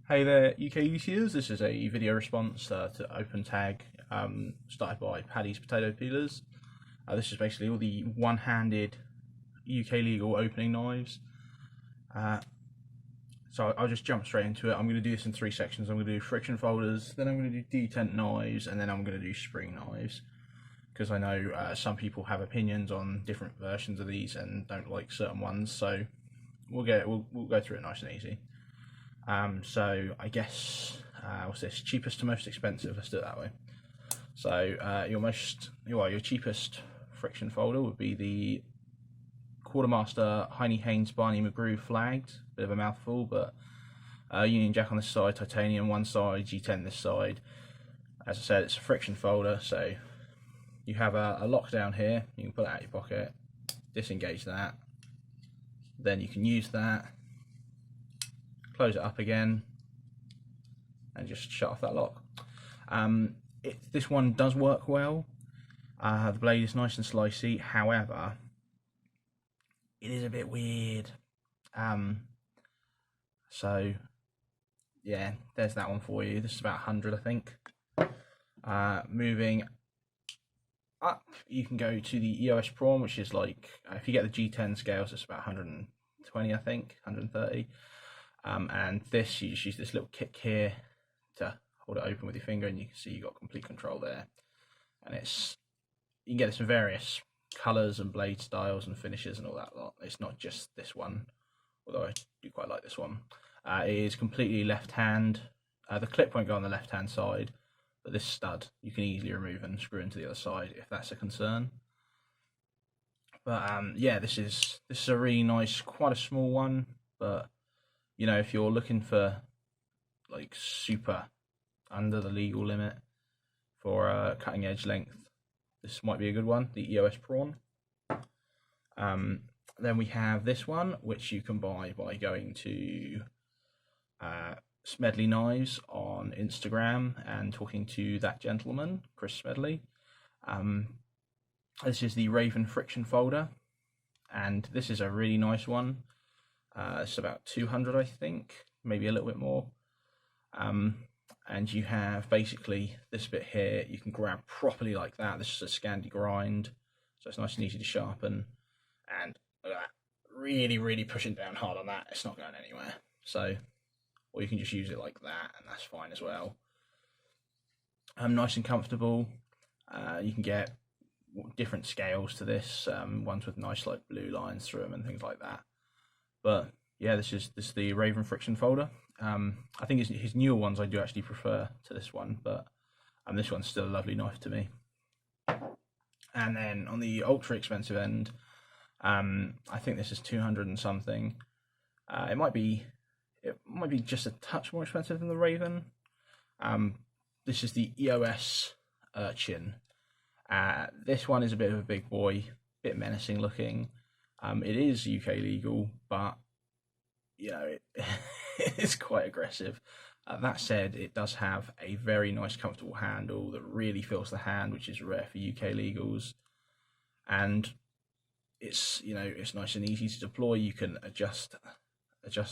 Hey there, UK YouTubers. This is a video response to Open Tag started by Paddy's Potato Peelers. This is basically all the one-handed UK legal opening knives. So I'll just jump straight into it. I'm going to do this in three sections. I'm going to do friction folders, then I'm going to do detent knives, and then I'm going to do spring knives. Because I know some people have opinions on different versions of these and don't like certain ones. So we'll go through it nice and easy. So I guess what's this? Cheapest to most expensive. Let's do it that way. So your cheapest friction folder would be the Quartermaster Heine Haynes Barney McGrew flagged. Bit of a mouthful, but Union Jack on this side, titanium one side, G10 this side. As I said, it's a friction folder, so you have a lock down here. You can pull it out of your pocket, disengage that, then you can use that. Close it up again and just shut off that lock. This one does work well. The blade is nice and slicey, however it is a bit weird. So yeah, there's that one for you. This is about 100, I think. Moving up, you can go to the EOS Prawn, which is like, if you get the G10 scales, it's about 120, I think, 130. And this, you just use this little kick here to hold it open with your finger, and you can see you've got complete control there. And you can get this in various colours and blade styles and finishes and all that lot. It's not just this one, although I do quite like this one. It is completely left hand. The clip won't go on the left hand side, but this stud you can easily remove and screw into the other side if that's a concern. But yeah, this is a really nice, quite a small one, but you know, if you're looking for like super under the legal limit for cutting edge length, this might be a good one, the EOS Prawn. Then we have this one, which you can buy by going to Smedley Knives on Instagram and talking to that gentleman, Chris Smedley. This is the Raven friction folder, and this is a really nice one. It's about 200, I think, maybe a little bit more. And you have basically this bit here, you can grab properly like that. This is a Scandi grind, so it's nice and easy to sharpen. And look at that, really, really pushing down hard on that. It's not going anywhere. So, or you can just use it like that, and that's fine as well. Nice and comfortable. You can get different scales to this, ones with nice like blue lines through them and things like that. But yeah, this is the Raven friction folder. I think his newer ones I do actually prefer to this one, but this one's still a lovely knife to me. And then on the ultra expensive end, I think this is 200 and something. It might be just a touch more expensive than the Raven. This is the EOS Urchin. This one is a bit of a big boy, bit menacing looking. It is UK legal, but you know it's quite aggressive. That said, it does have a very nice, comfortable handle that really feels the hand, which is rare for UK legals. And it's it's nice and easy to deploy. You can adjust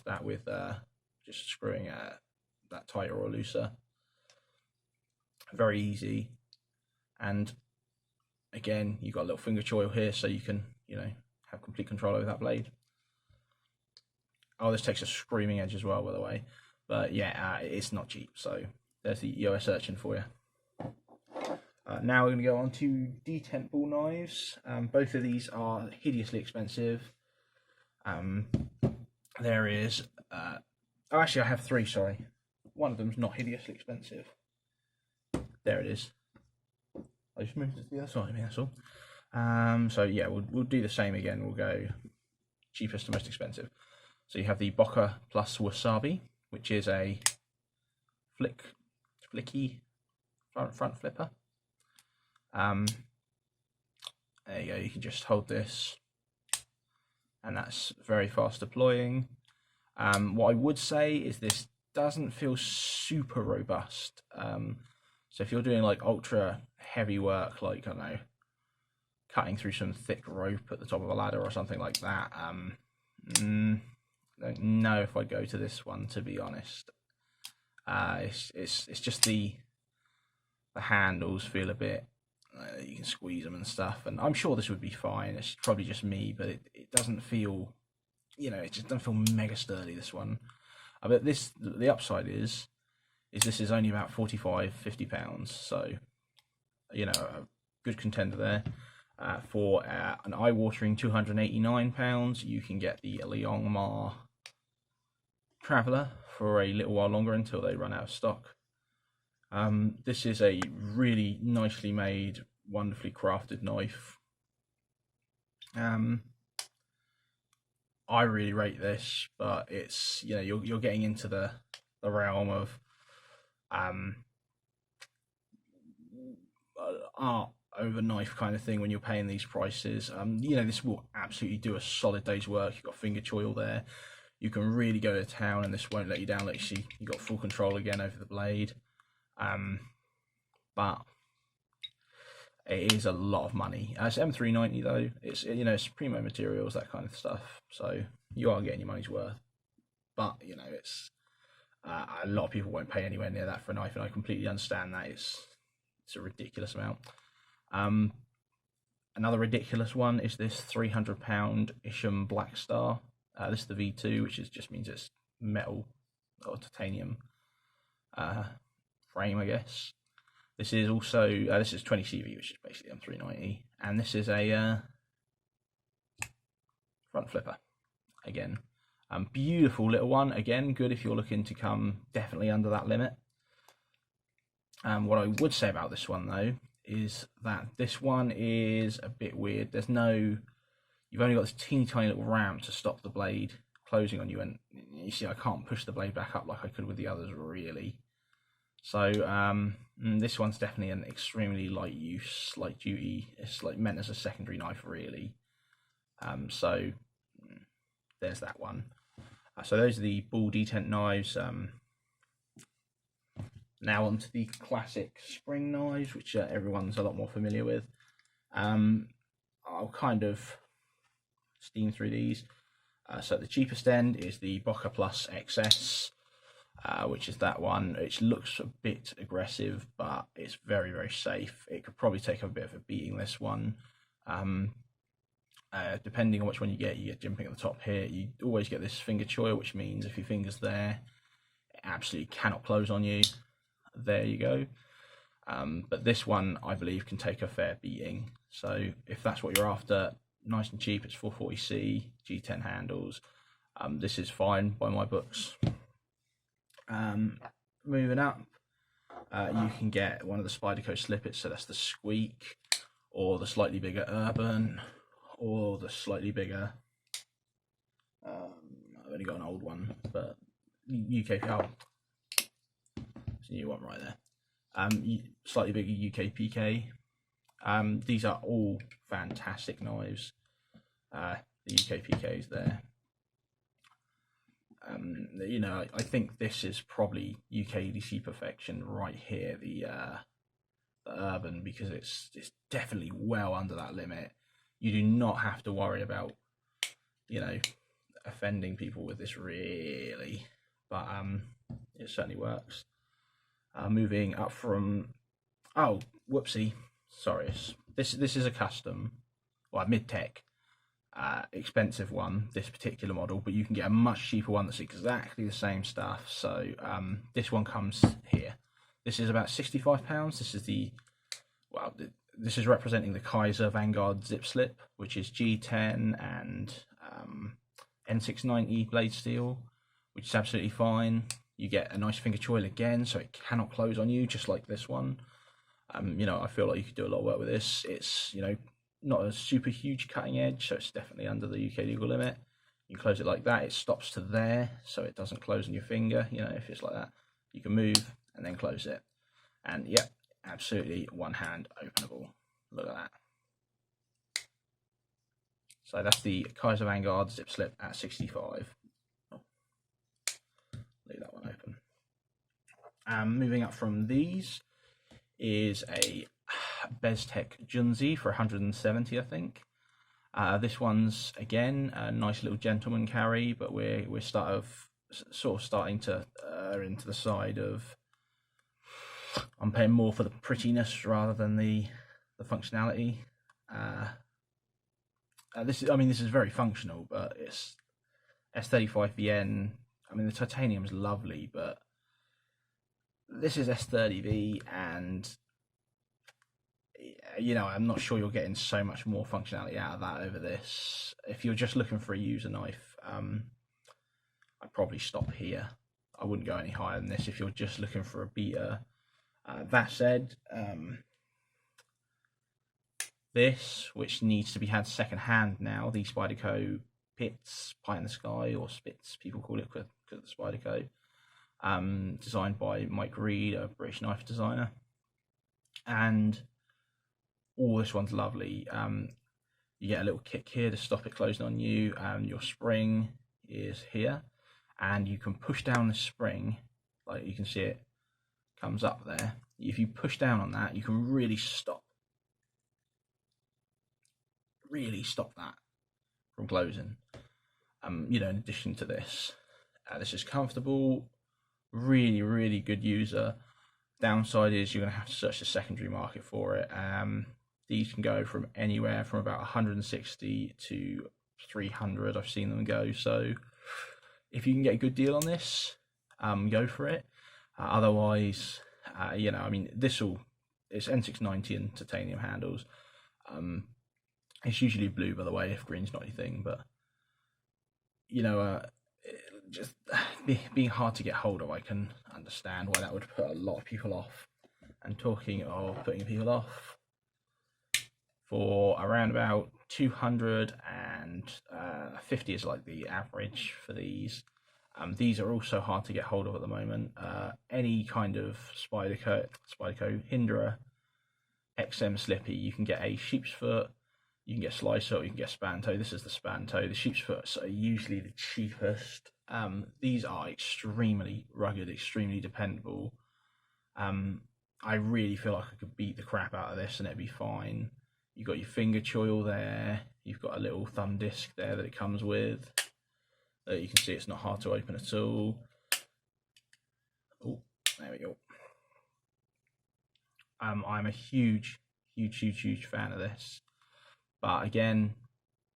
that with just screwing that tighter or looser. Very easy. And again, you've got a little finger choil here, so you can have complete control over that blade. Oh, this takes a screaming edge as well, by the way. But yeah, it's not cheap. So there's the EOS Urchin for you. Now we're going to go on to detent ball knives. Both of these are hideously expensive. There is... oh, actually, I have three, sorry. One of them's not hideously expensive. There it is. I just moved it to the other side of me, that's all. So yeah, we'll do the same again. We'll go cheapest to most expensive. So you have the Boca plus Wasabi, which is a flicky front flipper. There you go. You can just hold this, and that's very fast deploying. What I would say is this doesn't feel super robust. So if you're doing like ultra heavy work, like I don't know, cutting through some thick rope at the top of a ladder or something like that, I don't know if I'd go to this one, to be honest. It's just the handles feel a bit. You can squeeze them and stuff, and I'm sure this would be fine. It's probably just me, but it doesn't feel, it just doesn't feel mega sturdy, this one. But the upside is this is only about 45-50 pounds, so a good contender there. For an eye-watering £289, you can get the Leon Mar Traveller for a little while longer until they run out of stock. This is a really nicely made, wonderfully crafted knife. I really rate this, but it's you're getting into the realm of art over knife kind of thing when you're paying these prices. This will absolutely do a solid day's work. You've got finger choil there. You can really go to town, and this won't let you down. Like you see, you've got full control again over the blade. But it is a lot of money. It's M390 though. It's primo materials, that kind of stuff. So you are getting your money's worth. But it's a lot of people won't pay anywhere near that for a knife, and I completely understand that. It's a ridiculous amount. Another ridiculous one is this £300 Isham Black Star. This is the V2, which just means it's metal or titanium frame, I guess. This is also this is 20 CV, which is basically M390, and this is a front flipper again. Beautiful little one, again, good if you're looking to come definitely under that limit. What I would say about this one though is that this one is a bit weird. You've only got this teeny tiny little ramp to stop the blade closing on you, and you see I can't push the blade back up like I could with the others really. So this one's definitely an extremely light use, light duty. It's like meant as a secondary knife really. So there's that one. So those are the ball detent knives. Now onto the classic spring knives, which everyone's a lot more familiar with. I'll kind of steam through these. So the cheapest end is the Boca Plus XS, which is that one. It looks a bit aggressive, but it's very, very safe. It could probably take a bit of a beating, this one. Depending on which one you get jimping at the top here. You always get this finger choil, which means if your finger's there, it absolutely cannot close on you. There you go. But this one, I believe, can take a fair beating. So if that's what you're after, nice and cheap, it's 440C, G10 handles. This is fine by my books. Moving up, you can get one of the Spyderco Slippets, so that's the Squeak, or the slightly bigger Urban, or the slightly bigger, I've only got an old one, but UK, it's a new one right there. Slightly bigger UK PK. These are all fantastic knives. The UK PKs there. I think this is probably UK EDC perfection right here. The Urban, because it's definitely well under that limit. You do not have to worry about offending people with this really, but it certainly works. Moving up from whoopsie, sorry, this is a custom, well, mid-tech, expensive one, this particular model, but you can get a much cheaper one that's exactly the same stuff. So this one comes here. This is about £65. This is this is representing the Kaiser Vanguard zip slip, which is G10 and N690 blade steel, which is absolutely fine. You get a nice finger choil again, so it cannot close on you, just like this one. I feel like you could do a lot of work with this. It's not a super huge cutting edge, so it's definitely under the UK legal limit. You close it like that, it stops to there, so it doesn't close on your finger. If it's like that, you can move and then close it. And yep, absolutely one hand openable. Look at that. So that's the Kaiser Vanguard zip slip at 65. Leave that one open. Moving up from these is a Beztech Junzi for 170, I think. This one's again a nice little gentleman carry, but we're sort of starting to err into the side of I'm paying more for the prettiness rather than the functionality. This is very functional, but it's S35VN. I mean, the titanium is lovely, but this is S30V, and I'm not sure you're getting so much more functionality out of that over this. If you're just looking for a user knife, I'd probably stop here. I wouldn't go any higher than this if you're just looking for a beater. That said, this, which needs to be had second hand now, the Spyderco Pits, Pie in the Sky, or Spitz, people call it because of the Spyderco, designed by Mike Reed, a British knife designer. And this one's lovely. You get a little kick here to stop it closing on you, and your spring is here, and you can push down the spring, like you can see it comes up there. If you push down on that, you can really stop that from closing. In addition to this, this is comfortable, really, really good user. Downside is you're going to have to search the secondary market for it. These can go from anywhere from about 160 to 300. I've seen them go. So if you can get a good deal on this, go for it. Otherwise, it's N690 and titanium handles. It's usually blue, by the way, if green's not anything. But just being hard to get hold of, I can understand why that would put a lot of people off. And talking of putting people off, for around about 250 is like the average for these. These are also hard to get hold of at the moment. Any kind of Spyderco Hindra XM Slippy, you can get a sheep's foot, you can get slicer, or you can get span toe. This is the span toe. The sheep's foot are usually the cheapest. These are extremely rugged, extremely dependable. I really feel like I could beat the crap out of this and it'd be fine. You've got your finger choil there. You've got a little thumb disc there that it comes with. You can see it's not hard to open at all. Oh, there we go. I'm a huge fan of this. But again,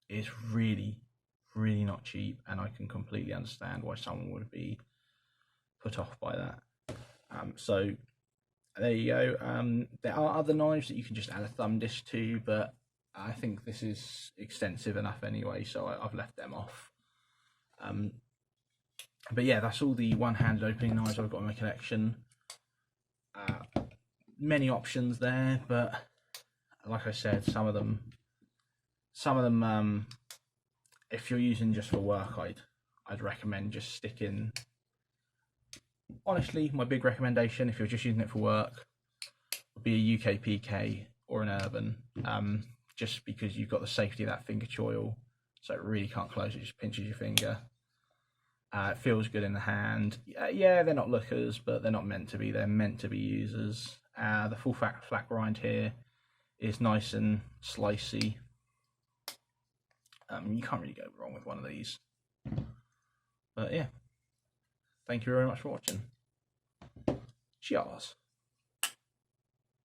it's really, really not cheap, and I can completely understand why someone would be put off by that. So there you go. There are other knives that you can just add a thumb disc to, but I think this is extensive enough anyway, so I've left them off. But yeah, that's all the one-handed opening knives I've got in my collection. Many options there, but like I said, some of them, if you're using just for work, I'd recommend just sticking. Honestly, my big recommendation, if you're just using it for work, would be a UK PK or an Urban, just because you've got the safety of that finger choil, so it really can't close, it just pinches your finger. It feels good in the hand. Yeah, they're not lookers, but they're not meant to be. They're meant to be users. The full flat grind here is nice and slicey. You can't really go wrong with one of these. But yeah, thank you very much for watching. Cheers.